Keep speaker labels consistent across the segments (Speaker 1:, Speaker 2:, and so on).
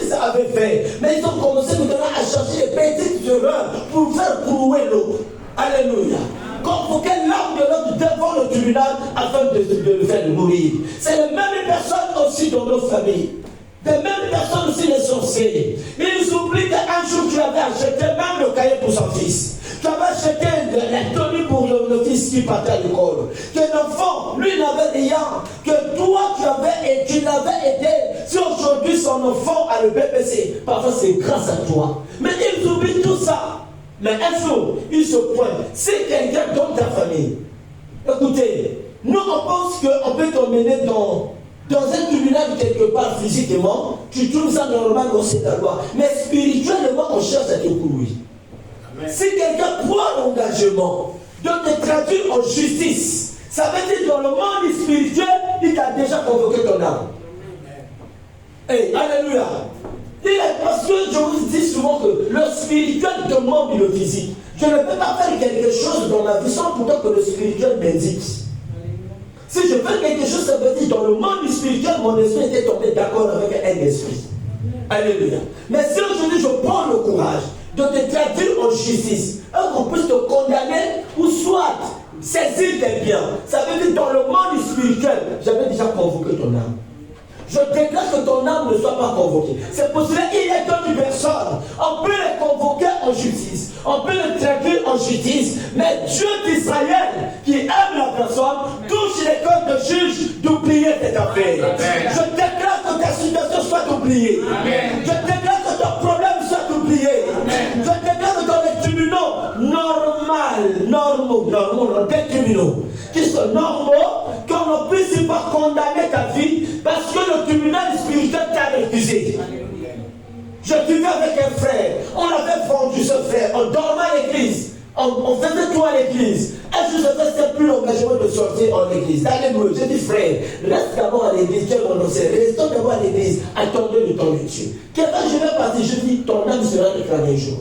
Speaker 1: Moïse avait fait. Mais ils ont commencé maintenant à chercher des petites erreurs pour faire couler l'eau. Alléluia. Convoquer l'âme de l'autre devant le tribunal afin de le faire mourir. C'est les mêmes personnes aussi dans nos familles. Les mêmes personnes aussi les sorciers. Ils oublient qu'un jour tu avais acheté même le cahier pour son fils. Tu avais acheté la tenue pour le fils qui partait à l'école. Que l'enfant, lui, n'avait rien. Que toi, tu l'avais aidé. Si aujourd'hui son enfant a le BPC, parfois c'est grâce à toi. Mais ils oublient tout ça. Mais un jour, ils se pointent. C'est quelqu'un dans ta famille. Écoutez, nous on pense qu'on peut t'emmener dans un tribunal quelque part physiquement, tu trouves ça normal dans cette loi. Mais spirituellement, on cherche à te courir. Si quelqu'un prend l'engagement de te traduire en justice, ça veut dire dans le monde spirituel, il t'a déjà convoqué ton âme. Hey, alléluia. Parce que je vous dis souvent que le spirituel demande le physique. Je ne peux pas faire quelque chose dans ma vie sans pourtant que le spirituel m'indique. Si je fais quelque chose, ça veut dire dans le monde spirituel, mon esprit était tombé d'accord avec un esprit. Alléluia. Mais si aujourd'hui je prends le courage de te traduire en justice, qu'on puisse te condamner ou soit saisir tes biens, ça veut dire dans le monde spirituel, j'avais déjà convoqué ton âme. Je déclare que ton âme ne soit pas convoquée. C'est pour cela qu'il y a d'autres personnes. On peut les convoquer en justice. On peut les traduire en justice. Mais Dieu d'Israël, qui aime la personne, touche les cœurs de juge d'oublier cette affaire. Je déclare que ta situation soit oubliée. Je déclare que ton problème soit oublié. Je déclare que dans les tribunaux normaux, des tribunaux qui sont normaux, qu'on ne puisse pas condamner ta vie parce que le tribunal spirituel t'a refusé. Je vivais avec un frère, on avait vendu ce frère, on dormait à l'église, on faisait tout à l'église. Un jour, je faisais plus l'engagement de sortir en église. Dans les mots, j'ai dit frère, reste d'abord à l'église, Dieu m'a annoncé, restons d'abord à l'église, attendez le temps de Dieu. Quelqu'un, je vais partir, je dis, ton âme sera déclarée un jour.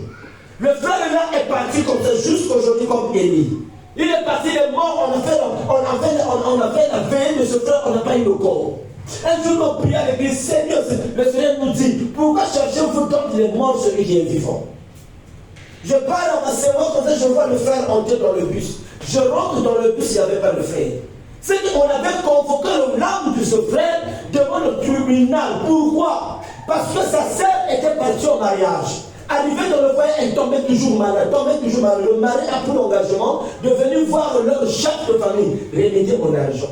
Speaker 1: Le frère là est parti comme ça jusqu'aujourd'hui comme Élie. Il est parti, il est mort, on a fait la veille de ce frère, on n'a pas eu le corps. Un jour, on prie à l'église, Seigneur, le Seigneur nous dit, pourquoi cherchez-vous tant qu'il est mort celui qui est vivant? Je parle en ma séance, comme ça je vois le frère entrer dans le bus. Je rentre dans le bus, il n'y avait pas le frère. C'est qu'on avait convoqué l'âme de ce frère devant le tribunal. Pourquoi? Parce que sa sœur était partie au mariage. Arrivé dans le foyer, elle tombait toujours malade, Le mari a pris l'engagement de venir voir leur chef de famille, remédier mon argent.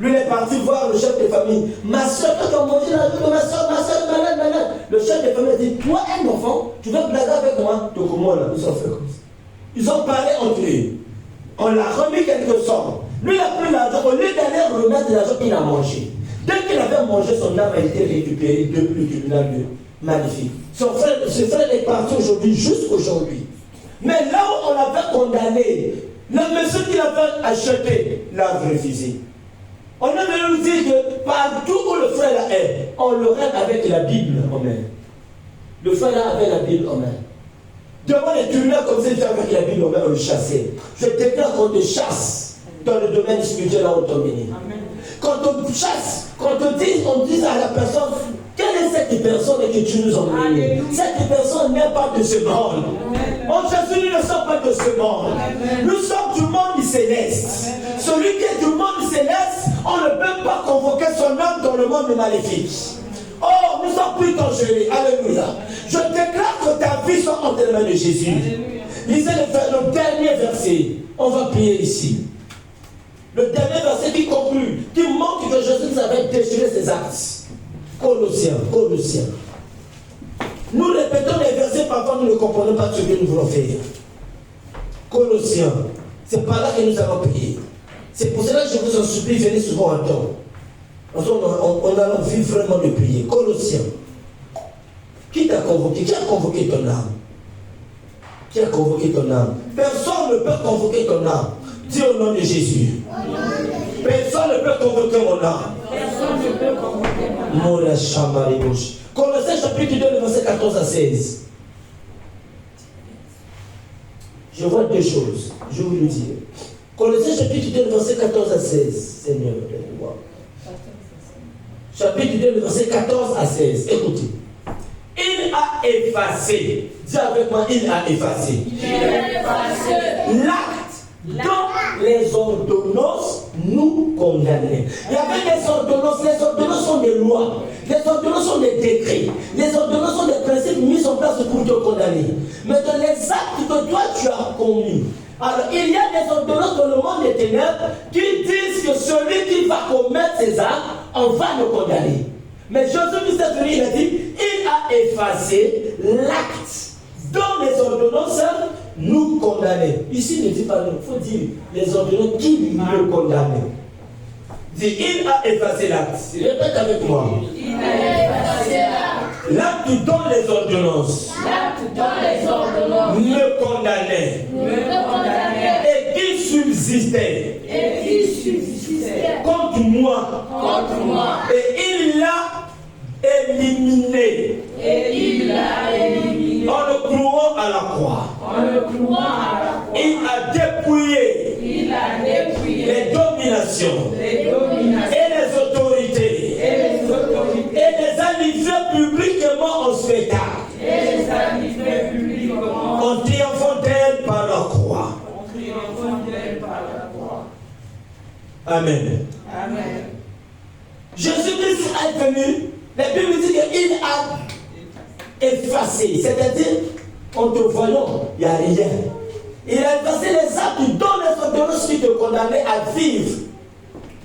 Speaker 1: Lui, il est parti voir le chef de famille. Ma soeur, quand on mangeait la vie de ma soeur malade. Le chef de famille a dit, toi, un enfant, tu veux blaguer avec moi? Donc, moi, là, ils ont fait comme ça. Ils ont parlé entre eux. On l'a remis quelques sommes. Lui, il a pris l'argent. Au lieu d'aller remettre l'argent qu'il a mangé. Dès qu'il avait mangé, son âme a été récupérée depuis le tribunal magnifique. Ce frère est parti aujourd'hui, juste aujourd'hui. Mais là où on l'avait condamné, le monsieur qui l'avait acheté l'a refusé. On a venu nous dire que partout où le frère là est, on l'aurait avec la Bible en main. Le frère là avait la Bible en main. Devant les tribunaux comme ça, avec la Bible en main, on le chassait. Je déclare qu'on te chasse dans le domaine spirituel là où on t'a mené. Quand on te chasse, quand on dit à la personne, quelle est cette personne que tu nous emmènes? Cette personne n'est pas de ce monde. En Jésus, nous ne sommes pas de ce monde. Nous sommes du monde céleste. Celui qui est du monde céleste, on ne peut pas convoquer son âme dans le monde maléfique. Oh, nous sommes plus dangereux. Alléluia. Je déclare que ta vie soit entre les mains de Jésus. Lisez le dernier verset. On va prier ici. Le dernier verset qui conclut, qui montre que Jésus nous avait déchiré ses actes. Colossiens. Nous répétons les versets, parfois nous ne comprenons pas ce que nous voulons faire. Colossiens. C'est par là que nous avons prié. C'est pour cela que je vous en supplie, venez souvent en temps. On a envie vraiment de prier. Colossiens. Qui t'a convoqué? Qui a convoqué ton âme? Qui a convoqué ton âme? Personne ne peut convoquer ton âme. Dis au nom de Jésus. Personne ne peut convoquer mon âme. Personne ne peut convoquer mon âme. Colossiens chapitre 2, verset 14 à 16. Je vois deux choses. Je vais vous le dire. Colossiens chapitre 2, verset 14 à 16. Seigneur, aide-moi. Chapitre 2, verset 14 à 16. Écoutez. a effacé. Dis avec moi, il a effacé. L'acte dont les ordonnances nous condamnaient. Il y avait des ordonnances. Les ordonnances sont des lois. Les ordonnances sont des décrets. Les ordonnances sont des principes mis en place pour te condamner. Mais dans les actes que toi tu as commis, alors il y a des ordonnances dans le monde des ténèbres qui disent que celui qui va commettre ces actes, on va le condamner. Mais Jésus-Christ est venu, il a dit, il a effacé l'acte dont les ordonnances nous condamnaient. Ici, ne dit pas nous, il faut dire les ordonnances qui nous condamnaient. Dit, il a effacé l'acte. Répète avec moi.
Speaker 2: Il a effacé l'acte.
Speaker 1: L'acte dont les ordonnances me condamnaient. Et qui subsistait. Contre moi. Et il l'a éliminé. En le clouant à la croix. Il a dépouillé les dominations et les autorités et les a livrés publiquement au spectacle. En triomphant d'elle par la croix. Amen. Jésus-Christ est venu. La Bible dit qu'il a effacé, c'est-à-dire en te voyant, il n'y a rien. Il a effacé les actes dont les ordonnances qui te condamnaient à vivre,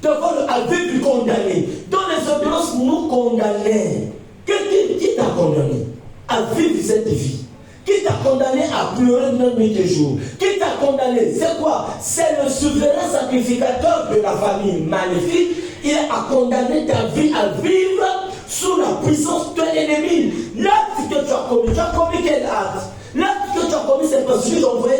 Speaker 1: à vivre condamné, dont les ordonnances nous condamnaient. Qui t'a condamné à vivre cette vie? Qui t'a condamné à pleurer notre nuit et jour? Qui t'a condamné? C'est quoi? C'est le souverain sacrificateur de la famille maléfique. Il a condamné ta vie à vivre sous la puissance de l'ennemi. L'acte que tu as commis quel acte? L'acte que tu as commis, c'est parce que tu as envoyé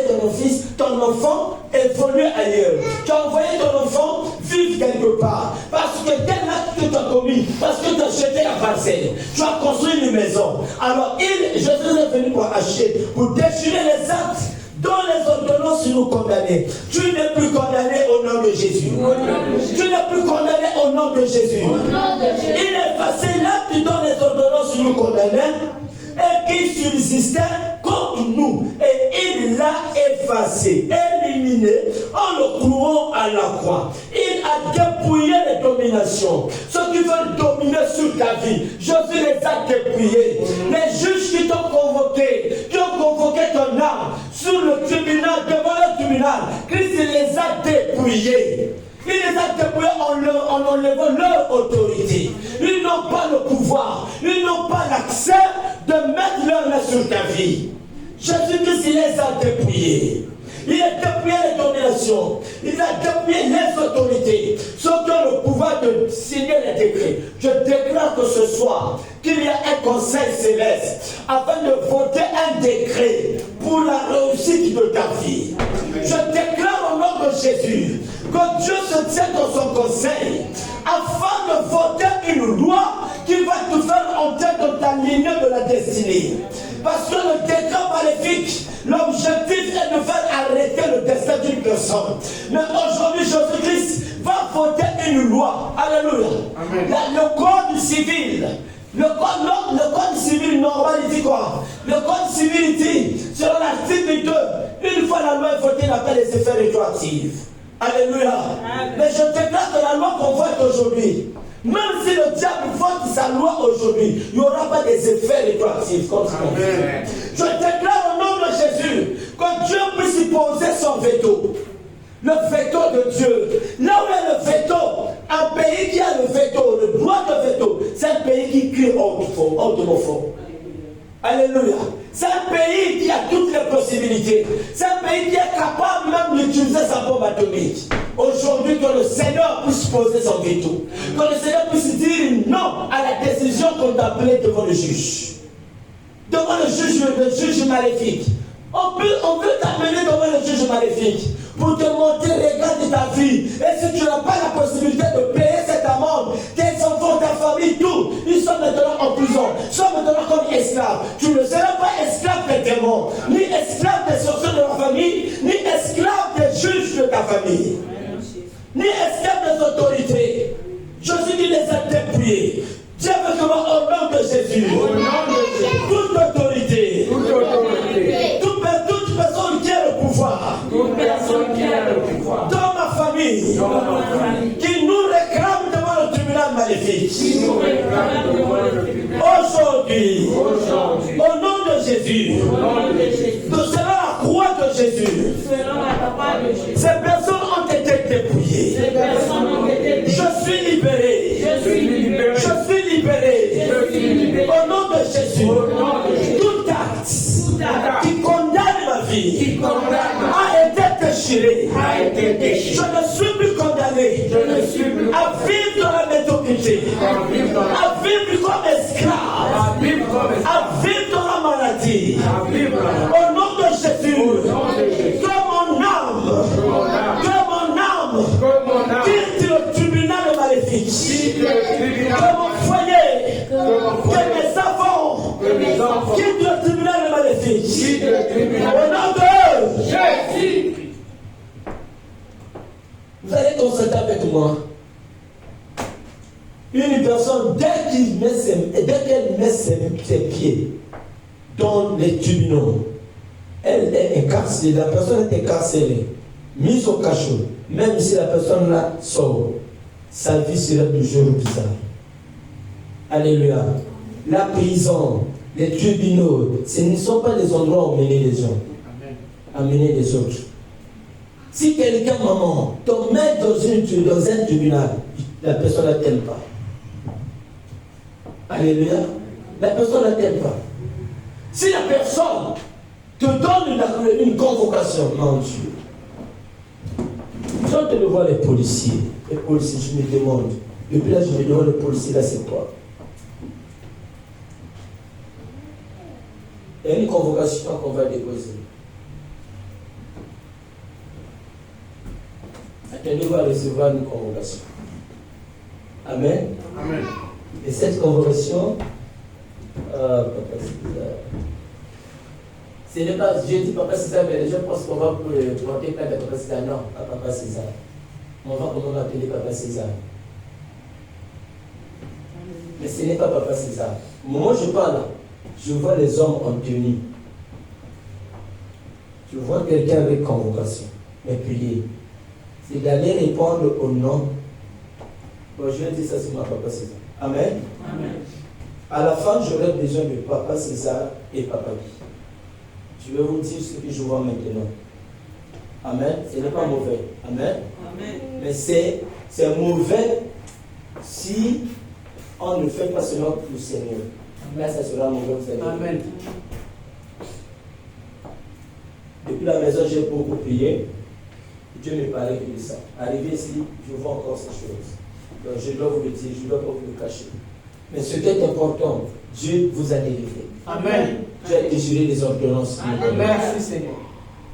Speaker 1: ton enfant évoluer ailleurs. Tu as envoyé ton enfant vivre quelque part. Parce que quel acte que tu as commis? Parce que tu as jeté la parcelle. Tu as construit une maison. Alors, Jésus est venu pour acheter, pour déchirer les actes dont les ordonnances nous condamnaient. Tu n'es plus condamné au nom de Jésus. Tu n'es plus condamné au nom de Jésus. Il a effacé l'acte dont les ordonnances nous condamnaient et qui subsistait contre nous. Et il l'a effacé, éliminé en le clouant à la croix. Il a dépouillé les dominations. Ceux qui veulent dominer sur ta vie, Jésus les a dépouillés. Les juges qui t'ont convoqué, qui ont convoqué ton âme sur le tribunal, devant le tribunal, Christ les a dépouillés. Il les a dépouillés en enlevant leur autorité. Ils n'ont pas le pouvoir, ils n'ont pas l'accès de mettre leur main sur ta vie. Jésus-Christ, il les a dépouillés. Il a dépouillé les dominations. Il a dépouillé les autorités. Ceux qui ont le pouvoir de signer les décrets. Je déclare que ce soir, qu'il y a un conseil céleste afin de voter un décret pour la réussite de ta vie. Je déclare au nom de Jésus que Dieu se tient dans son conseil afin de voter une loi qui va te faire entrer dans ta lignée de la destinée. Parce que le décret maléfique, l'objectif est de faire arrêter le destin d'une personne. Mais aujourd'hui, Jésus-Christ va voter une loi. Alléluia. Le code civil. Le code civil normal, il dit quoi? Le code civil dit, selon l'article 2, une fois la loi est votée, il n'a pas les effets rétroactifs. Alléluia. Mais je déclare que la loi qu'on vote aujourd'hui, même si le diable vote sa loi aujourd'hui, il n'y aura pas des effets rétroactifs contre nous. Je déclare au nom de Jésus que Dieu puisse y poser son veto. Le veto de Dieu. Là où est le veto, un pays qui a le veto, le droit de veto, c'est un pays qui crie automophone. Alléluia. C'est un pays qui a toutes les possibilités. C'est un pays qui est capable même d'utiliser sa bombe atomique. Aujourd'hui, que le Seigneur puisse poser son veto. Que le Seigneur puisse dire non à la décision qu'on t'a appelée devant le juge. Devant le juge maléfique. On veut t'amener devant le juge maléfique pour te montrer les regards de ta vie. Et si tu n'as pas la possibilité de payer cette amende, tes enfants, ta famille, tout, ils sont maintenant en prison, ils sont maintenant comme esclaves. Tu ne seras pas esclave des démons, ni esclave des sorciers de la famille, ni esclave des juges de ta famille, ni esclave des autorités. Jésus les a dépouillés. Dieu veut que au nom de Jésus, toute aujourd'hui, au nom de Jésus, de selon la croix de Jésus, ces personnes ont été dépouillées. Je suis libéré. Je suis libéré. Au nom de Jésus, tout acte qui condamne ma vie a été déchiré. Je ne suis plus condamné à vivre dans la médiocrité, à vivre comme esclave, à vivre dans la maladie. Au nom de Jésus, que mon âme quitte le tribunal maléfique, que mon foyer, que mes enfants quittent le tribunal maléfique. Au nom de Jésus. Vous allez constater avec moi, une personne, dès qu'elle met ses pieds dans les tribunaux, elle est incarcérée, la personne est incarcérée, mise au cachot. Même si la personne là sort, sa vie sera toujours bizarre. Alléluia. La prison, les tribunaux, ce ne sont pas les endroits où emmener les gens, amener les autres. Si quelqu'un, maman, te met dans un tribunal, la personne ne t'aime pas. Alléluia. La personne ne t'aime pas. Si la personne te donne une convocation, mon Dieu. Quand je vois les policiers, je me demande, depuis là je me demande les policiers là c'est quoi? Il y a une convocation qu'on va déposer. Attendez, va recevoir une convocation. Amen. Amen. Et cette convocation, ce n'est pas, je dis Papa César, mais les gens pensent qu'on va porter plainte à Papa César. Non, à Papa César. On va comment appeler Papa César. Mais ce n'est pas Papa César. Moi, je parle, je vois les hommes en tenue. Je vois quelqu'un avec convocation, mais prier. C'est d'aller répondre au nom. Bon, je vais dire ça sur ma Papa César. Amen. Amen. À la fin, j'aurai besoin de Papa César et Papa Guy. Je vais vous dire ce que je vois maintenant. Amen. Ce n'est pas mauvais. Amen. Amen. Mais c'est mauvais si on ne fait pas cela pour le Seigneur. Mais ça sera mauvais pour le Seigneur. Amen. Depuis la maison, j'ai beaucoup prié. Dieu me parlait que de ça. Arrivé ici, je vois encore ces choses. Donc je dois vous le dire, je ne dois pas vous le cacher. Mais ce qui est important, Dieu vous a délivré. Amen. Dieu a déchiré les ordonnances. Amen. Merci Seigneur.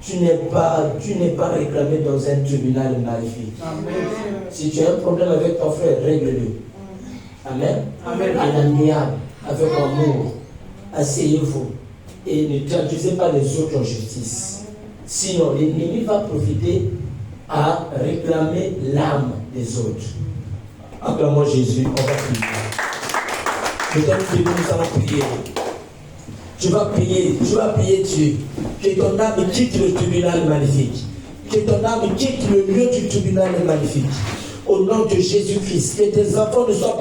Speaker 1: Tu n'es pas réclamé dans un tribunal maléfique. Amen. Si tu as un problème avec ton frère, règle-le. Amen. Amen. En amiable, avec amour. Asseyez-vous et ne traduisez pas les autres en justice. Sinon, l'ennemi va profiter à réclamer l'âme des autres. Acclamons Jésus, on va prier. Peut-être que nous allons prier. Tu vas prier Dieu. Que ton âme quitte le tribunal maléfique. Que ton âme quitte le lieu du tribunal maléfique. Au nom de Jésus-Christ, que tes enfants ne soient pas